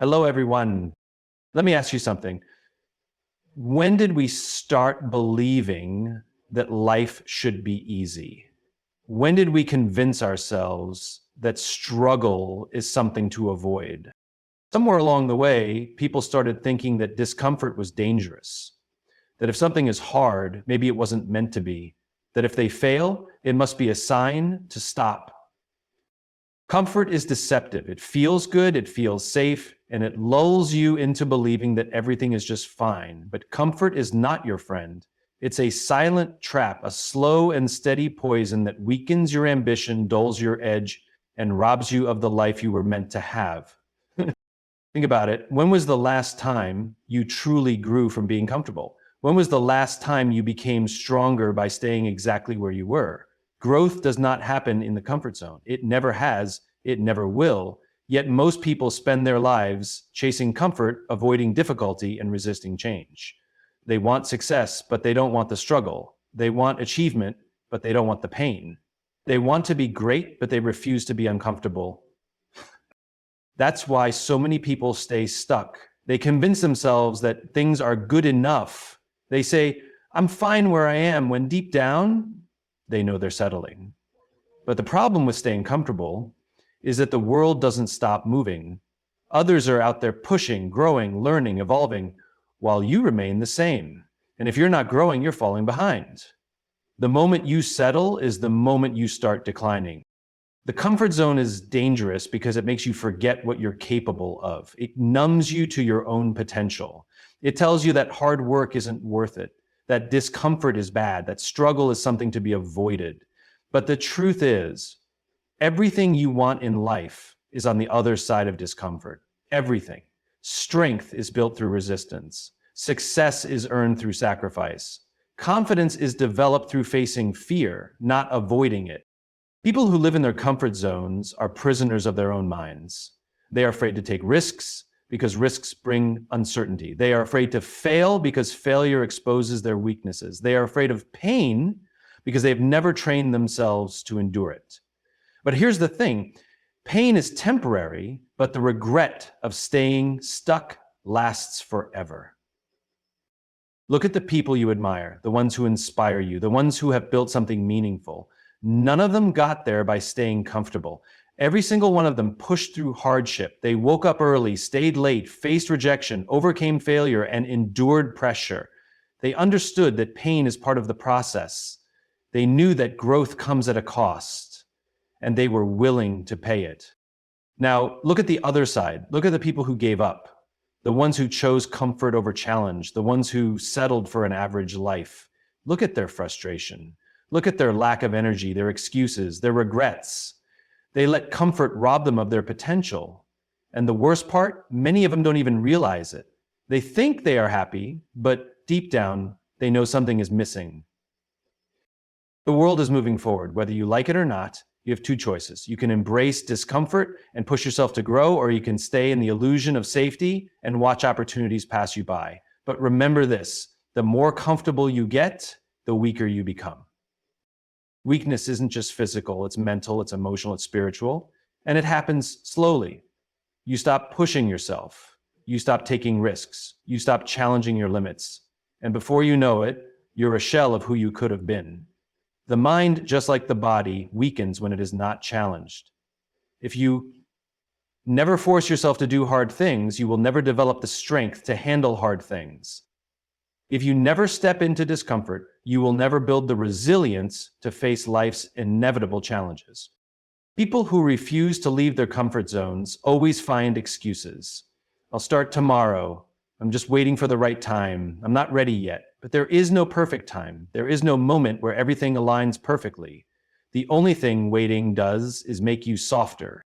Hello, everyone. Let me ask you something. When did we start believing that life should be easy? When did we convince ourselves that struggle is something to avoid? Somewhere along the way, people started thinking that discomfort was dangerous, that if something is hard, maybe it wasn't meant to be, that if they fail, it must be a sign to stop. Comfort is deceptive. It feels good, it feels safe, and it lulls you into believing that everything is just fine. But comfort is not your friend. It's a silent trap, a slow and steady poison that weakens your ambition, dulls your edge, and robs you of the life you were meant to have. Think about it. When was the last time you truly grew from being comfortable? When was the last time you became stronger by staying exactly where you were? Growth does not happen in the comfort zone. It never has. It never will. Yet most people spend their lives chasing comfort, avoiding difficulty, and resisting change. They want success, but they don't want the struggle. They want achievement, but they don't want the pain. They want to be great, but they refuse to be uncomfortable. That's why so many people stay stuck. They convince themselves that things are good enough. They say, I'm fine where I am, when deep down, they know they're settling. But the problem with staying comfortable is that the world doesn't stop moving. Others are out there pushing, growing, learning, evolving, while you remain the same. And if you're not growing, you're falling behind. The moment you settle is the moment you start declining. The comfort zone is dangerous because it makes you forget what you're capable of. It numbs you to your own potential. It tells you that hard work isn't worth it, that discomfort is bad, that struggle is something to be avoided. But the truth is, everything you want in life is on the other side of discomfort. Everything. Strength is built through resistance. Success is earned through sacrifice. Confidence is developed through facing fear, not avoiding it. People who live in their comfort zones are prisoners of their own minds. They are afraid to take risks because risks bring uncertainty. They are afraid to fail because failure exposes their weaknesses. They are afraid of pain because they've never trained themselves to endure it. But here's the thing, pain is temporary, but the regret of staying stuck lasts forever. Look at the people you admire, the ones who inspire you, the ones who have built something meaningful. None of them got there by staying comfortable. Every single one of them pushed through hardship. They woke up early, stayed late, faced rejection, overcame failure, and endured pressure. They understood that pain is part of the process. They knew that growth comes at a cost, and they were willing to pay it. Now, look at the other side. Look at the people who gave up, the ones who chose comfort over challenge, the ones who settled for an average life. Look at their frustration. Look at their lack of energy, their excuses, their regrets. They let comfort rob them of their potential. And the worst part, many of them don't even realize it. They think they are happy, but deep down, they know something is missing. The world is moving forward. Whether you like it or not, you have two choices. You can embrace discomfort and push yourself to grow, or you can stay in the illusion of safety and watch opportunities pass you by. But remember this, the more comfortable you get, the weaker you become. Weakness isn't just physical, it's mental, it's emotional, it's spiritual, and it happens slowly. You stop pushing yourself. You stop taking risks. You stop challenging your limits. And before you know it, you're a shell of who you could have been. The mind, just like the body, weakens when it is not challenged. If you never force yourself to do hard things, you will never develop the strength to handle hard things. If you never step into discomfort, you will never build the resilience to face life's inevitable challenges. People who refuse to leave their comfort zones always find excuses. I'll start tomorrow. I'm just waiting for the right time. I'm not ready yet. But there is no perfect time. There is no moment where everything aligns perfectly. The only thing waiting does is make you softer.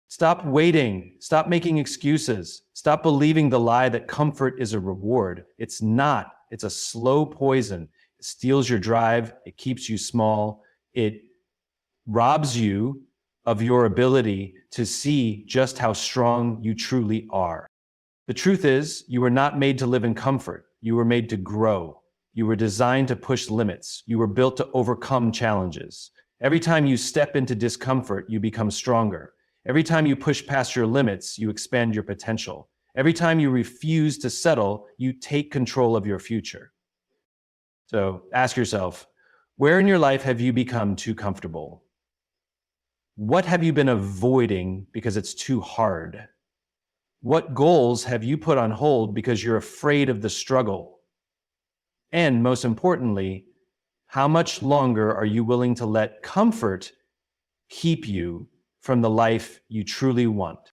Stop waiting. Stop making excuses. Stop believing the lie that comfort is a reward. It's not. It's a slow poison. It steals your drive. It keeps you small. It robs you of your ability to see just how strong you truly are. The truth is, you were not made to live in comfort. You were made to grow. You were designed to push limits. You were built to overcome challenges. Every time you step into discomfort, you become stronger. Every time you push past your limits, you expand your potential. Every time you refuse to settle, you take control of your future. So ask yourself, where in your life have you become too comfortable? What have you been avoiding because it's too hard? What goals have you put on hold because you're afraid of the struggle? And most importantly, how much longer are you willing to let comfort keep you from the life you truly want?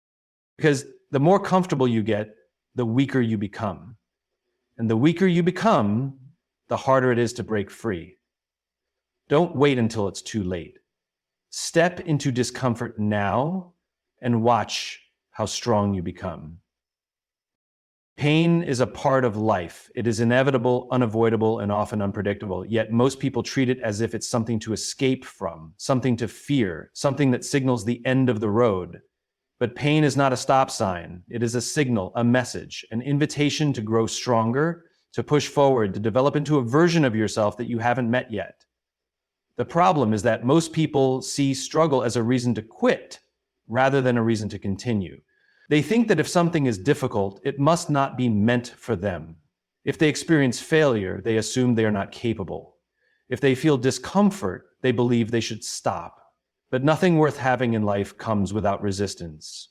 Because the more comfortable you get, the weaker you become. And the weaker you become, the harder it is to break free. Don't wait until it's too late. Step into discomfort now and watch how strong you become. Pain is a part of life. It is inevitable, unavoidable, and often unpredictable. Yet most people treat it as if it's something to escape from, something to fear, something that signals the end of the road. But pain is not a stop sign. It is a signal, a message, an invitation to grow stronger, to push forward, to develop into a version of yourself that you haven't met yet. The problem is that most people see struggle as a reason to quit rather than a reason to continue. They think that if something is difficult, it must not be meant for them. If they experience failure, they assume they are not capable. If they feel discomfort, they believe they should stop. But nothing worth having in life comes without resistance.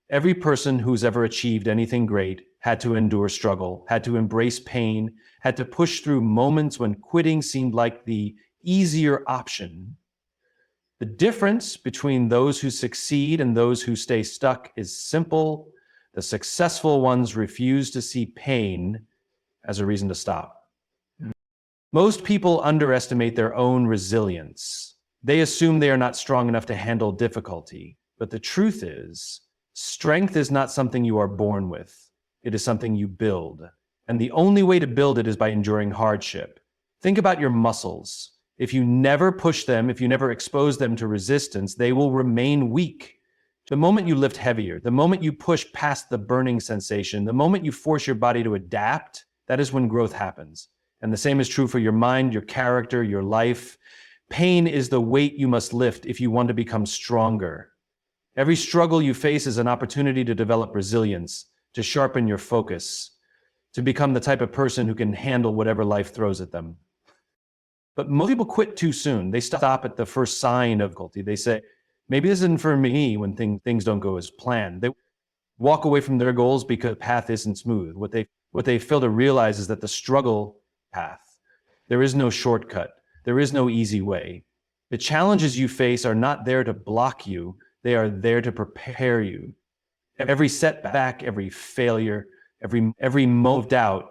Every person who's ever achieved anything great had to endure struggle, had to embrace pain, had to push through moments when quitting seemed like the easier option. The difference between those who succeed and those who stay stuck is simple. The successful ones refuse to see pain as a reason to stop. Most people underestimate their own resilience. They assume they are not strong enough to handle difficulty. But the truth is, strength is not something you are born with. It is something you build. And the only way to build it is by enduring hardship. Think about your muscles. If you never push them, if you never expose them to resistance, they will remain weak. The moment you lift heavier, the moment you push past the burning sensation, the moment you force your body to adapt, that is when growth happens. And the same is true for your mind, your character, your life. Pain is the weight you must lift if you want to become stronger. Every struggle you face is an opportunity to develop resilience, to sharpen your focus, to become the type of person who can handle whatever life throws at them. But most people quit too soon. They stop at the first sign of difficulty. They say, maybe this isn't for me when things don't go as planned. They walk away from their goals because the path isn't smooth. What they fail to realize is that the struggle path, there is no shortcut. There is no easy way. The challenges you face are not there to block you. They are there to prepare you. Every setback, every failure, every moment of doubt,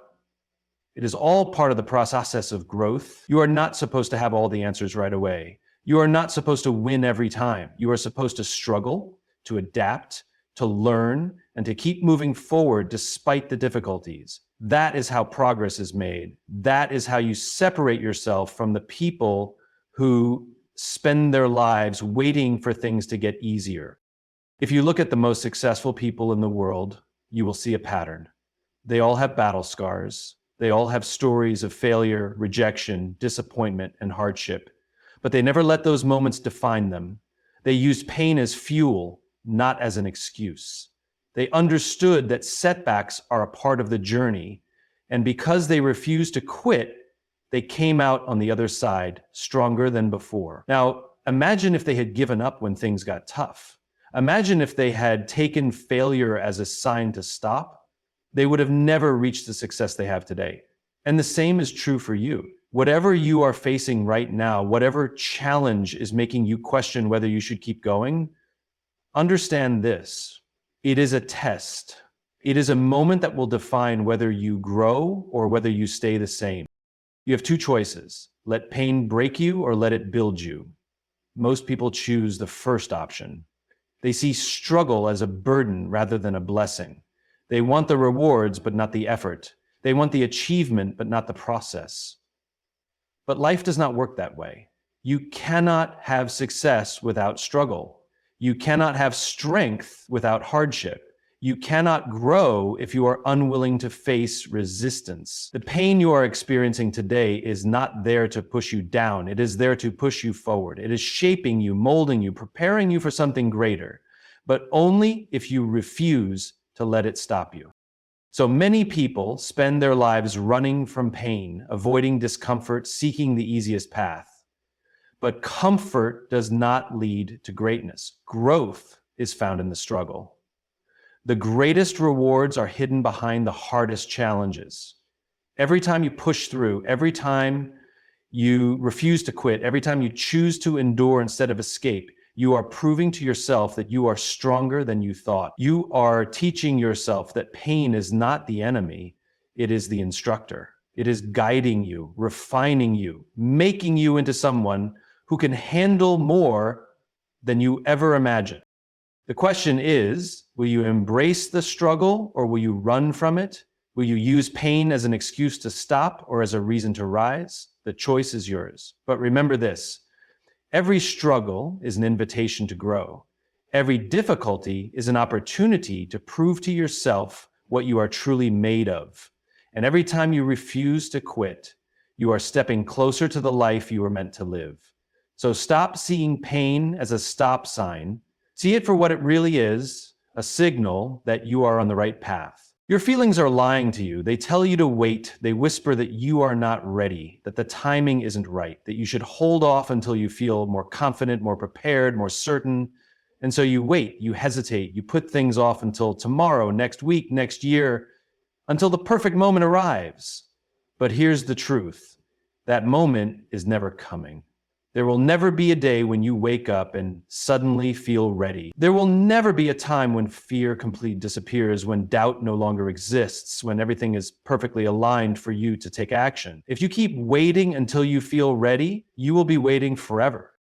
it is all part of the process of growth. You are not supposed to have all the answers right away. You are not supposed to win every time. You are supposed to struggle, to adapt, to learn, and to keep moving forward despite the difficulties. That is how progress is made. That is how you separate yourself from the people who spend their lives waiting for things to get easier. If you look at the most successful people in the world, you will see a pattern. They all have battle scars. They all have stories of failure, rejection, disappointment, and hardship. But they never let those moments define them. They used pain as fuel, not as an excuse. They understood that setbacks are a part of the journey. And because they refused to quit, they came out on the other side stronger than before. Now, imagine if they had given up when things got tough. Imagine if they had taken failure as a sign to stop. They would have never reached the success they have today. And the same is true for you. Whatever you are facing right now, whatever challenge is making you question whether you should keep going, understand this. It is a test. It is a moment that will define whether you grow or whether you stay the same. You have two choices. Let pain break you or let it build you. Most people choose the first option. They see struggle as a burden rather than a blessing. They want the rewards, but not the effort. They want the achievement, but not the process. But life does not work that way. You cannot have success without struggle. You cannot have strength without hardship. You cannot grow if you are unwilling to face resistance. The pain you are experiencing today is not there to push you down. It is there to push you forward. It is shaping you, molding you, preparing you for something greater, but only if you refuse to let it stop you. So many people spend their lives running from pain, avoiding discomfort, seeking the easiest path. But comfort does not lead to greatness. Growth is found in the struggle. The greatest rewards are hidden behind the hardest challenges. Every time you push through, every time you refuse to quit, every time you choose to endure instead of escape, you are proving to yourself that you are stronger than you thought. You are teaching yourself that pain is not the enemy, it is the instructor. It is guiding you, refining you, making you into someone who can handle more than you ever imagined. The question is, will you embrace the struggle or will you run from it? Will you use pain as an excuse to stop or as a reason to rise? The choice is yours. But remember this, every struggle is an invitation to grow. Every difficulty is an opportunity to prove to yourself what you are truly made of. And every time you refuse to quit, you are stepping closer to the life you were meant to live. So stop seeing pain as a stop sign. See it for what it really is, a signal that you are on the right path. Your feelings are lying to you. They tell you to wait. They whisper that you are not ready, that the timing isn't right, that you should hold off until you feel more confident, more prepared, more certain. And so you wait, you hesitate, you put things off until tomorrow, next week, next year, until the perfect moment arrives. But here's the truth. That moment is never coming. There will never be a day when you wake up and suddenly feel ready. There will never be a time when fear completely disappears, when doubt no longer exists, when everything is perfectly aligned for you to take action. If you keep waiting until you feel ready, you will be waiting forever.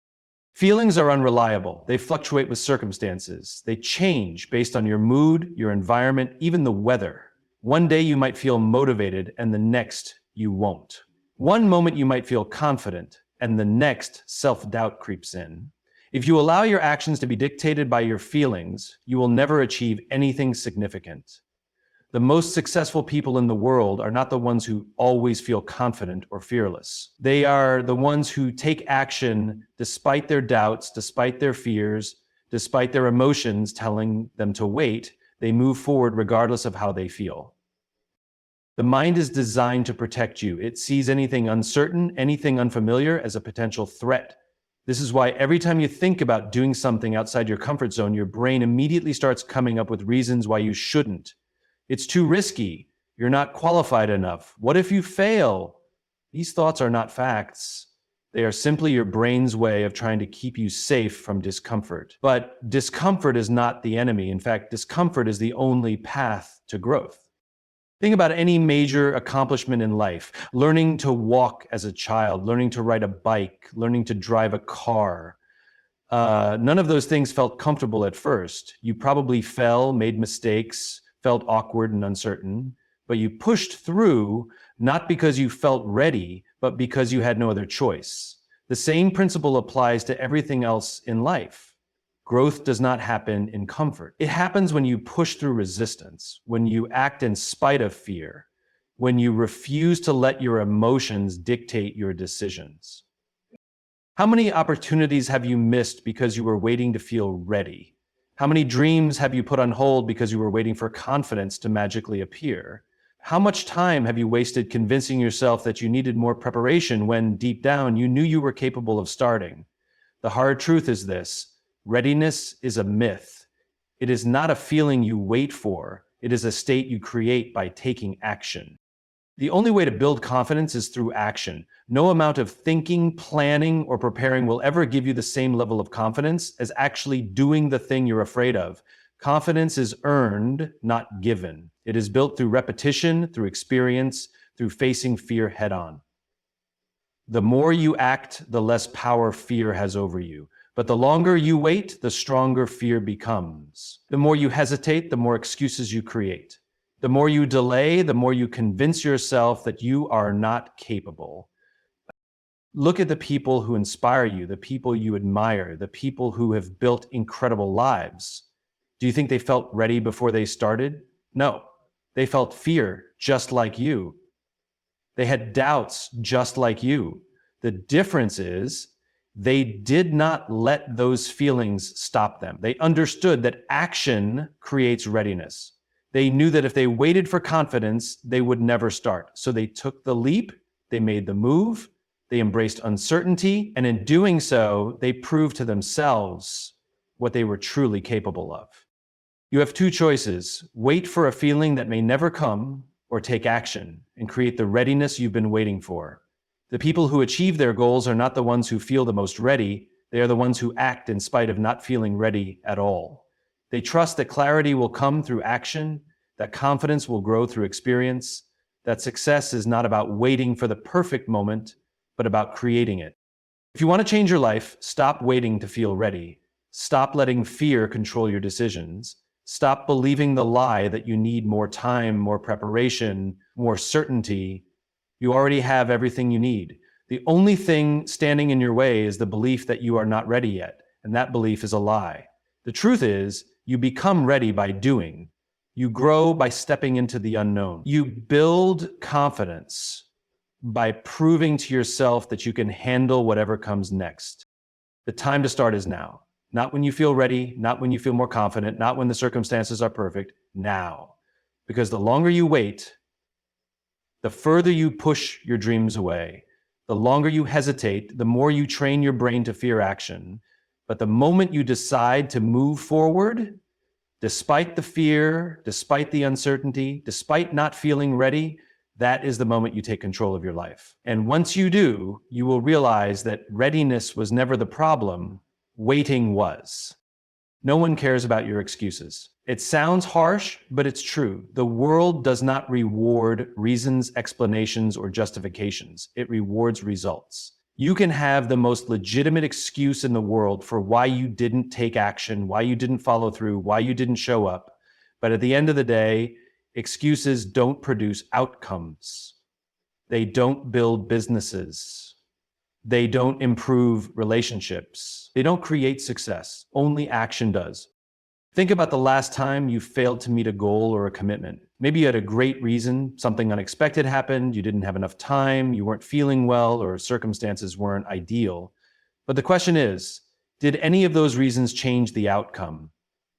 Feelings are unreliable. They fluctuate with circumstances. They change based on your mood, your environment, even the weather. One day you might feel motivated and the next you won't. One moment you might feel confident and the next self-doubt creeps in. If you allow your actions to be dictated by your feelings, you will never achieve anything significant. The most successful people in the world are not the ones who always feel confident or fearless. They are the ones who take action despite their doubts, despite their fears, despite their emotions telling them to wait. They move forward regardless of how they feel. The mind is designed to protect you. It sees anything uncertain, anything unfamiliar as a potential threat. This is why every time you think about doing something outside your comfort zone, your brain immediately starts coming up with reasons why you shouldn't. It's too risky. You're not qualified enough. What if you fail? These thoughts are not facts. They are simply your brain's way of trying to keep you safe from discomfort. But discomfort is not the enemy. In fact, discomfort is the only path to growth. Think about any major accomplishment in life. Learning to walk as a child, learning to ride a bike, learning to drive a car. None of those things felt comfortable at first. You probably fell, made mistakes, felt awkward and uncertain, but you pushed through not because you felt ready, but because you had no other choice. The same principle applies to everything else in life. Growth does not happen in comfort. It happens when you push through resistance, when you act in spite of fear, when you refuse to let your emotions dictate your decisions. How many opportunities have you missed because you were waiting to feel ready? How many dreams have you put on hold because you were waiting for confidence to magically appear? How much time have you wasted convincing yourself that you needed more preparation when deep down you knew you were capable of starting? The hard truth is this: readiness is a myth. It is not a feeling you wait for. It is a state you create by taking action. The only way to build confidence is through action. No amount of thinking, planning, or preparing will ever give you the same level of confidence as actually doing the thing you're afraid of. Confidence is earned, not given. It is built through repetition, through experience, through facing fear head on. The more you act, the less power fear has over you. But the longer you wait, the stronger fear becomes. The more you hesitate, the more excuses you create. The more you delay, the more you convince yourself that you are not capable. Look at the people who inspire you, the people you admire, the people who have built incredible lives. Do you think they felt ready before they started? No. They felt fear just like you. They had doubts just like you. The difference is they did not let those feelings stop them. They understood that action creates readiness. They knew that if they waited for confidence, they would never start. So they took the leap, they made the move, they embraced uncertainty, and in doing so, they proved to themselves what they were truly capable of. You have two choices: wait for a feeling that may never come, or take action and create the readiness you've been waiting for. The people who achieve their goals are not the ones who feel the most ready, they are the ones who act in spite of not feeling ready at all. They trust that clarity will come through action, that confidence will grow through experience, that success is not about waiting for the perfect moment, but about creating it. If you want to change your life, stop waiting to feel ready. Stop letting fear control your decisions. Stop believing the lie that you need more time, more preparation, more certainty. You already have everything you need. The only thing standing in your way is the belief that you are not ready yet, and that belief is a lie. The truth is, you become ready by doing. You grow by stepping into the unknown. You build confidence by proving to yourself that you can handle whatever comes next. The time to start is now. Not when you feel ready, not when you feel more confident, not when the circumstances are perfect, now. Because the longer you wait, the further you push your dreams away. The longer you hesitate, the more you train your brain to fear action. But the moment you decide to move forward, despite the fear, despite the uncertainty, despite not feeling ready, that is the moment you take control of your life. And once you do, you will realize that readiness was never the problem, waiting was. No one cares about your excuses. It sounds harsh, but it's true. The world does not reward reasons, explanations, or justifications. It rewards results. You can have the most legitimate excuse in the world for why you didn't take action, why you didn't follow through, why you didn't show up. But at the end of the day, excuses don't produce outcomes. They don't build businesses. They don't improve relationships. They don't create success. Only action does. Think about the last time you failed to meet a goal or a commitment. Maybe you had a great reason, something unexpected happened, you didn't have enough time, you weren't feeling well, or circumstances weren't ideal. But the question is, did any of those reasons change the outcome?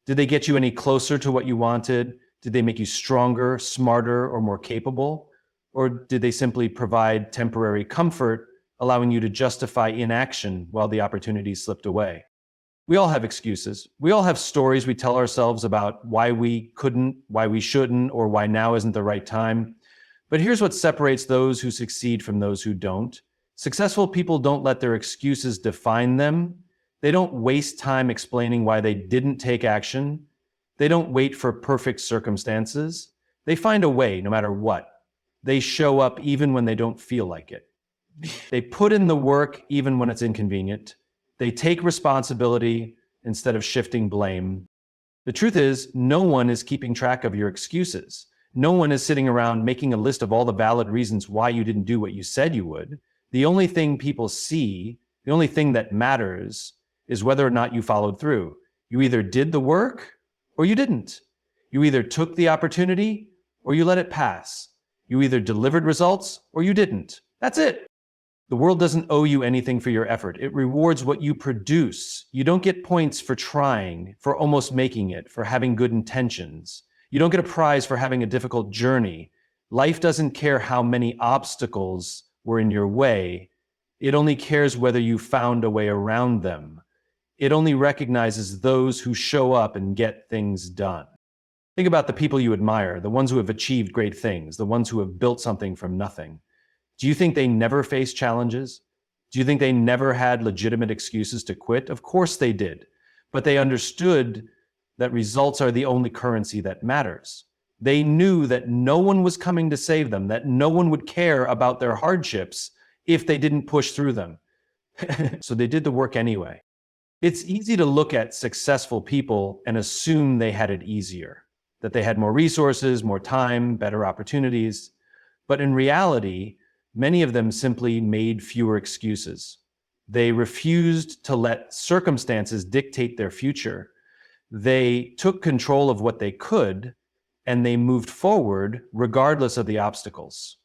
Did they get you any closer to what you wanted? Did they make you stronger, smarter, or more capable? Or did they simply provide temporary comfort, allowing you to justify inaction while the opportunity slipped away? We all have excuses. We all have stories we tell ourselves about why we couldn't, why we shouldn't, or why now isn't the right time. But here's what separates those who succeed from those who don't. Successful people don't let their excuses define them. They don't waste time explaining why they didn't take action. They don't wait for perfect circumstances. They find a way no matter what. They show up even when they don't feel like it. They put in the work even when it's inconvenient. They take responsibility instead of shifting blame. The truth is, no one is keeping track of your excuses. No one is sitting around making a list of all the valid reasons why you didn't do what you said you would. The only thing people see, the only thing that matters, is whether or not you followed through. You either did the work or you didn't. You either took the opportunity or you let it pass. You either delivered results or you didn't. That's it. The world doesn't owe you anything for your effort. It rewards what you produce. You don't get points for trying, for almost making it, for having good intentions. You don't get a prize for having a difficult journey. Life doesn't care how many obstacles were in your way. It only cares whether you found a way around them. It only recognizes those who show up and get things done. Think about the people you admire, the ones who have achieved great things, the ones who have built something from nothing. Do you think they never faced challenges? Do you think they never had legitimate excuses to quit? Of course they did, but they understood that results are the only currency that matters. They knew that no one was coming to save them, that no one would care about their hardships if they didn't push through them. So they did the work anyway. It's easy to look at successful people and assume they had it easier, that they had more resources, more time, better opportunities. But in reality, many of them simply made fewer excuses. They refused to let circumstances dictate their future. They took control of what they could, and they moved forward regardless of the obstacles.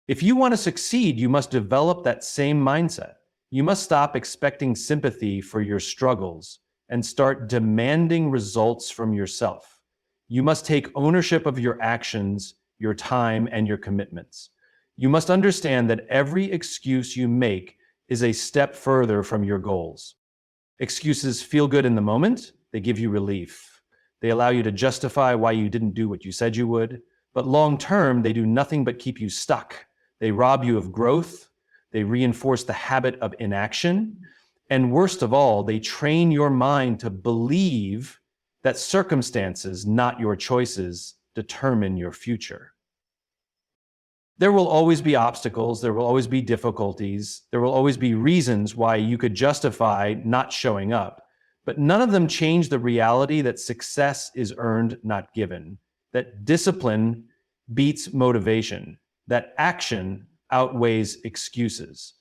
If you want to succeed, you must develop that same mindset. You must stop expecting sympathy for your struggles and start demanding results from yourself. You must take ownership of your actions, your time, and your commitments. You must understand that every excuse you make is a step further from your goals. Excuses feel good in the moment. They give you relief. They allow you to justify why you didn't do what you said you would. But long term, they do nothing but keep you stuck. They rob you of growth. They reinforce the habit of inaction. And worst of all, they train your mind to believe that circumstances, not your choices, determine your future. There will always be obstacles, there will always be difficulties, there will always be reasons why you could justify not showing up, but none of them change the reality that success is earned, not given, that discipline beats motivation, that action outweighs excuses.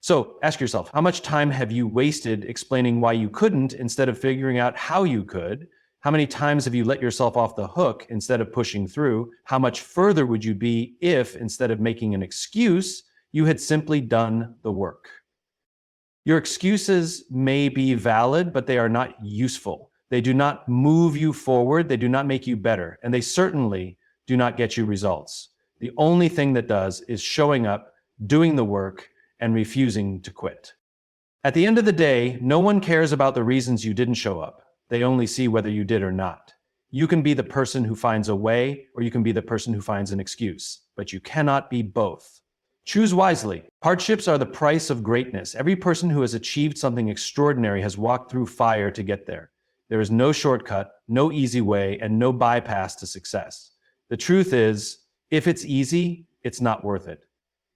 So ask yourself, how much time have you wasted explaining why you couldn't instead of figuring out how you could? How many times have you let yourself off the hook instead of pushing through? How much further would you be if, instead of making an excuse, you had simply done the work? Your excuses may be valid, but they are not useful. They do not move you forward, they do not make you better, and they certainly do not get you results. The only thing that does is showing up, doing the work, and refusing to quit. At the end of the day, no one cares about the reasons you didn't show up. They only see whether you did or not. You can be the person who finds a way, or you can be the person who finds an excuse, but you cannot be both. Choose wisely. Hardships are the price of greatness. Every person who has achieved something extraordinary has walked through fire to get there. There is no shortcut, no easy way, and no bypass to success. The truth is, if it's easy, it's not worth it.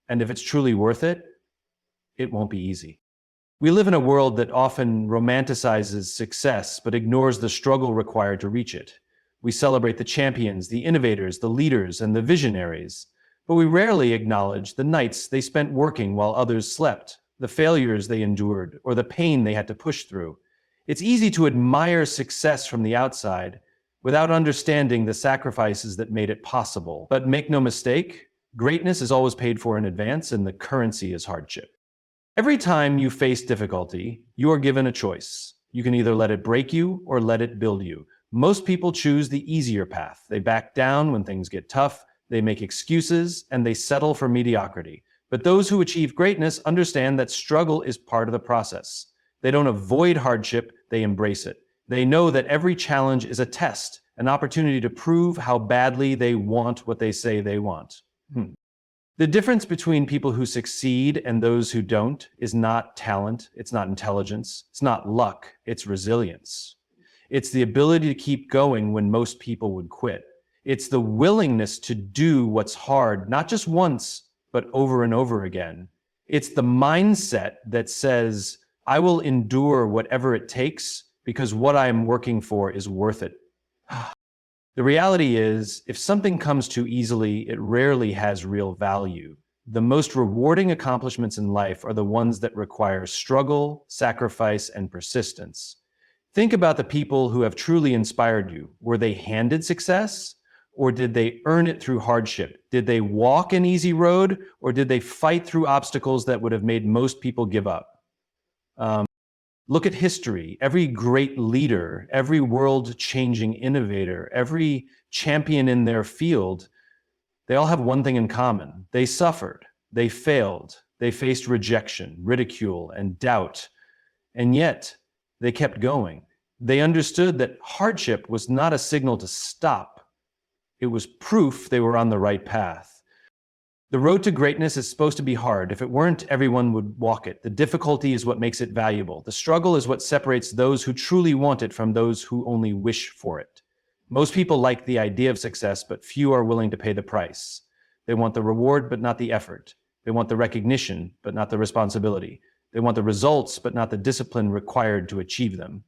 And if it's truly worth it, it won't be easy. We live in a world that often romanticizes success, but ignores the struggle required to reach it. We celebrate the champions, the innovators, the leaders, and the visionaries, but we rarely acknowledge the nights they spent working while others slept, the failures they endured, or the pain they had to push through. It's easy to admire success from the outside without understanding the sacrifices that made it possible. But make no mistake, greatness is always paid for in advance, and the currency is hardship. Every time you face difficulty, you are given a choice. You can either let it break you or let it build you. Most people choose the easier path. They back down when things get tough, they make excuses, and they settle for mediocrity. But those who achieve greatness understand that struggle is part of the process. They don't avoid hardship, they embrace it. They know that every challenge is a test, an opportunity to prove how badly they want what they say they want. The difference between people who succeed and those who don't is not talent, it's not intelligence, it's not luck, it's resilience. It's the ability to keep going when most people would quit. It's the willingness to do what's hard, not just once, but over and over again. It's the mindset that says, I will endure whatever it takes because what I am working for is worth it. The reality is, if something comes too easily, it rarely has real value. The most rewarding accomplishments in life are the ones that require struggle, sacrifice, and persistence. Think about the people who have truly inspired you. Were they handed success, or did they earn it through hardship? Did they walk an easy road, or did they fight through obstacles that would have made most people give up? Look at history. Every great leader, every world-changing innovator, every champion in their field, they all have one thing in common. They suffered, they failed, they faced rejection, ridicule, and doubt, and yet they kept going. They understood that hardship was not a signal to stop. It was proof they were on the right path. The road to greatness is supposed to be hard. If it weren't, everyone would walk it. The difficulty is what makes it valuable. The struggle is what separates those who truly want it from those who only wish for it. Most people like the idea of success, but few are willing to pay the price. They want the reward, but not the effort. They want the recognition, but not the responsibility. They want the results, but not the discipline required to achieve them.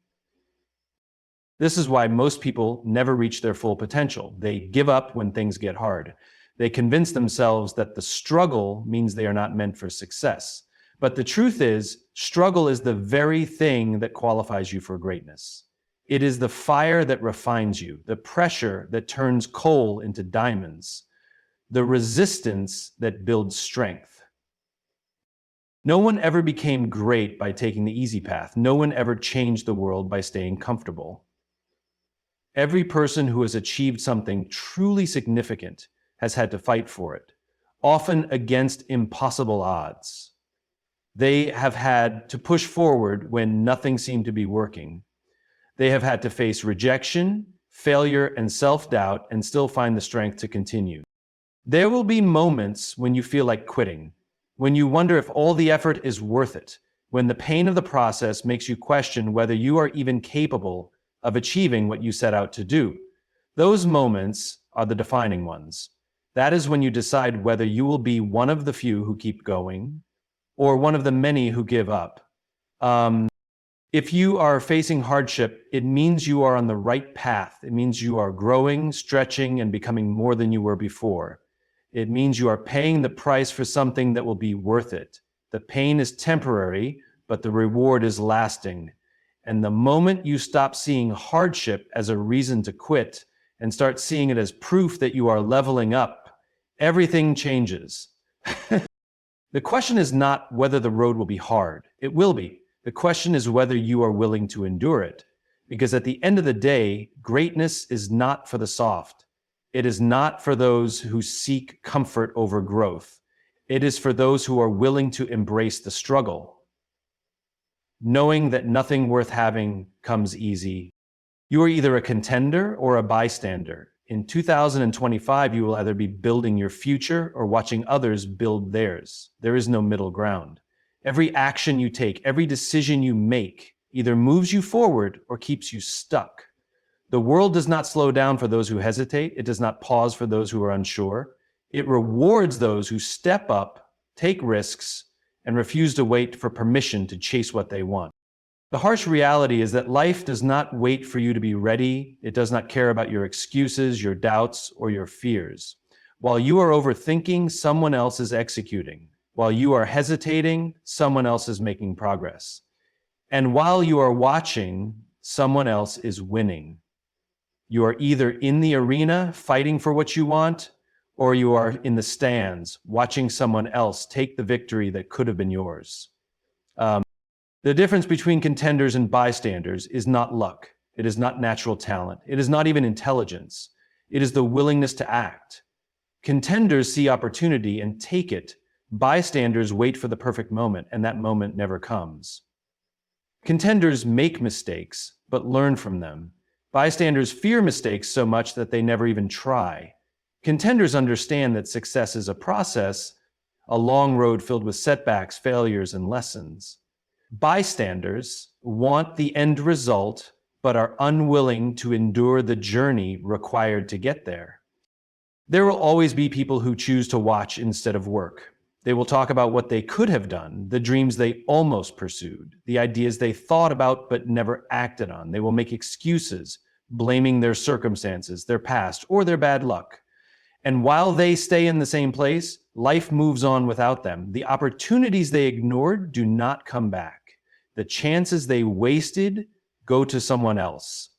This is why most people never reach their full potential. They give up when things get hard. They convince themselves that the struggle means they are not meant for success. But the truth is, struggle is the very thing that qualifies you for greatness. It is the fire that refines you, the pressure that turns coal into diamonds, the resistance that builds strength. No one ever became great by taking the easy path. No one ever changed the world by staying comfortable. Every person who has achieved something truly significant has had to fight for it, often against impossible odds. They have had to push forward when nothing seemed to be working. They have had to face rejection, failure, and self-doubt and still find the strength to continue. There will be moments when you feel like quitting, when you wonder if all the effort is worth it, when the pain of the process makes you question whether you are even capable of achieving what you set out to do. Those moments are the defining ones. That is when you decide whether you will be one of the few who keep going or one of the many who give up. If you are facing hardship, it means you are on the right path. It means you are growing, stretching, and becoming more than you were before. It means you are paying the price for something that will be worth it. The pain is temporary, but the reward is lasting. And the moment you stop seeing hardship as a reason to quit and start seeing it as proof that you are leveling up, everything changes. The question is not whether the road will be hard. It will be. The question is whether you are willing to endure it. Because at the end of the day, greatness is not for the soft. It is not for those who seek comfort over growth. It is for those who are willing to embrace the struggle. Knowing that nothing worth having comes easy. You are either a contender or a bystander. In 2025, you will either be building your future or watching others build theirs. There is no middle ground. Every action you take, every decision you make, either moves you forward or keeps you stuck. The world does not slow down for those who hesitate. It does not pause for those who are unsure. It rewards those who step up, take risks, and refuse to wait for permission to chase what they want. The harsh reality is that life does not wait for you to be ready. It does not care about your excuses, your doubts, or your fears. While you are overthinking, someone else is executing. While you are hesitating, someone else is making progress. And while you are watching, someone else is winning. You are either in the arena fighting for what you want, or you are in the stands watching someone else take the victory that could have been yours. The difference between contenders and bystanders is not luck. It is not natural talent. It is not even intelligence. It is the willingness to act. Contenders see opportunity and take it. Bystanders wait for the perfect moment, and that moment never comes. Contenders make mistakes, but learn from them. Bystanders fear mistakes so much that they never even try. Contenders understand that success is a process, a long road filled with setbacks, failures, and lessons. Bystanders want the end result, but are unwilling to endure the journey required to get there. There will always be people who choose to watch instead of work. They will talk about what they could have done, the dreams they almost pursued, the ideas they thought about but never acted on. They will make excuses, blaming their circumstances, their past, or their bad luck. And while they stay in the same place, life moves on without them. The opportunities they ignored do not come back. The chances they wasted go to someone else.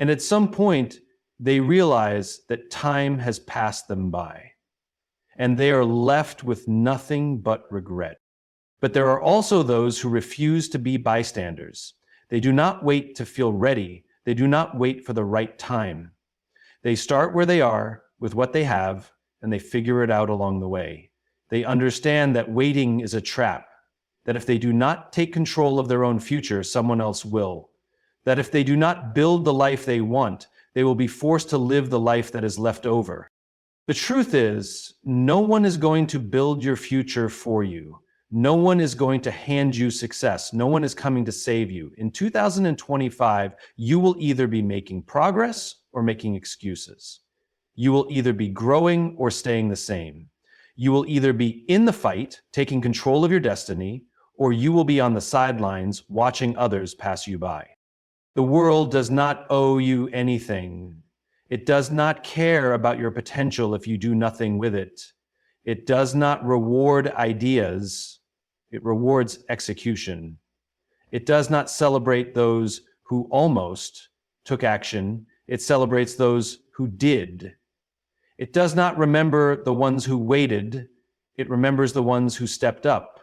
And at some point, they realize that time has passed them by, and they are left with nothing but regret. But there are also those who refuse to be bystanders. They do not wait to feel ready. They do not wait for the right time. They start where they are with what they have, and they figure it out along the way. They understand that waiting is a trap, that if they do not take control of their own future, someone else will. That if they do not build the life they want, they will be forced to live the life that is left over. The truth is, no one is going to build your future for you. No one is going to hand you success. No one is coming to save you. In 2025, you will either be making progress or making excuses. You will either be growing or staying the same. You will either be in the fight, taking control of your destiny, or you will be on the sidelines watching others pass you by. The world does not owe you anything. It does not care about your potential if you do nothing with it. It does not reward ideas. It rewards execution. It does not celebrate those who almost took action. It celebrates those who did. It does not remember the ones who waited. It remembers the ones who stepped up.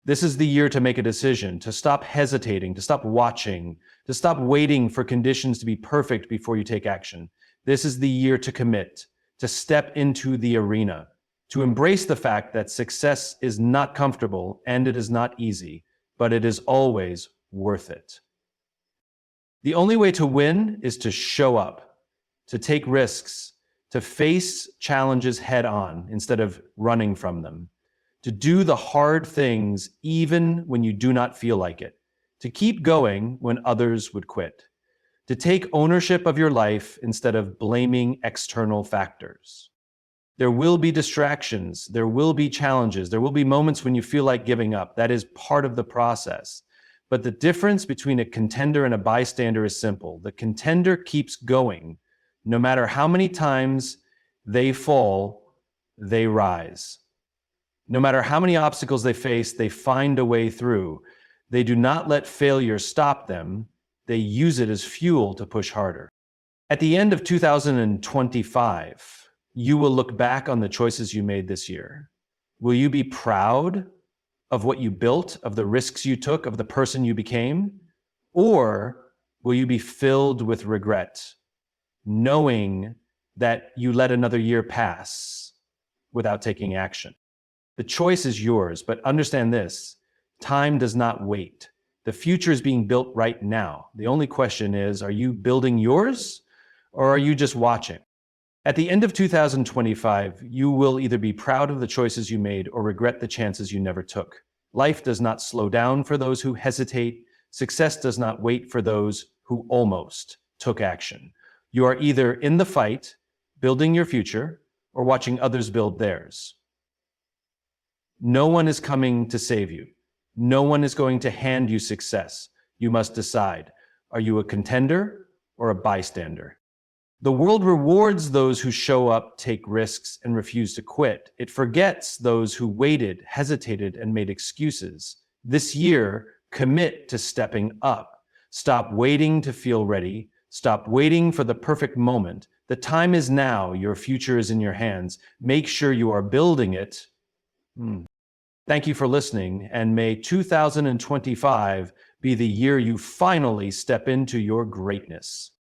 This is the year to make a decision, to stop hesitating, to stop watching, to stop waiting for conditions to be perfect before you take action. This is the year to commit, to step into the arena, to embrace the fact that success is not comfortable and it is not easy, but it is always worth it. The only way to win is to show up, to take risks, to face challenges head on instead of running from them, to do the hard things even when you do not feel like it, to keep going when others would quit, to take ownership of your life instead of blaming external factors. There will be distractions, there will be challenges, there will be moments when you feel like giving up. That is part of the process. But the difference between a contender and a bystander is simple. The contender keeps going. No matter how many times they fall, they rise. No matter how many obstacles they face, they find a way through. They do not let failure stop them. They use it as fuel to push harder. At the end of 2025, you will look back on the choices you made this year. Will you be proud of what you built, of the risks you took, of the person you became? Or will you be filled with regret, knowing that you let another year pass without taking action? The choice is yours, but understand this: time does not wait. The future is being built right now. The only question is, are you building yours or are you just watching? At the end of 2025, you will either be proud of the choices you made or regret the chances you never took. Life does not slow down for those who hesitate. Success does not wait for those who almost took action. You are either in the fight, building your future, or watching others build theirs. No one is coming to save you. No one is going to hand you success. You must decide. Are you a contender or a bystander? The world rewards those who show up, take risks, and refuse to quit. It forgets those who waited, hesitated, and made excuses. This year, commit to stepping up. Stop waiting to feel ready. Stop waiting for the perfect moment. The time is now. Your future is in your hands. Make sure you are building it. Thank you for listening, and may 2025 be the year you finally step into your greatness.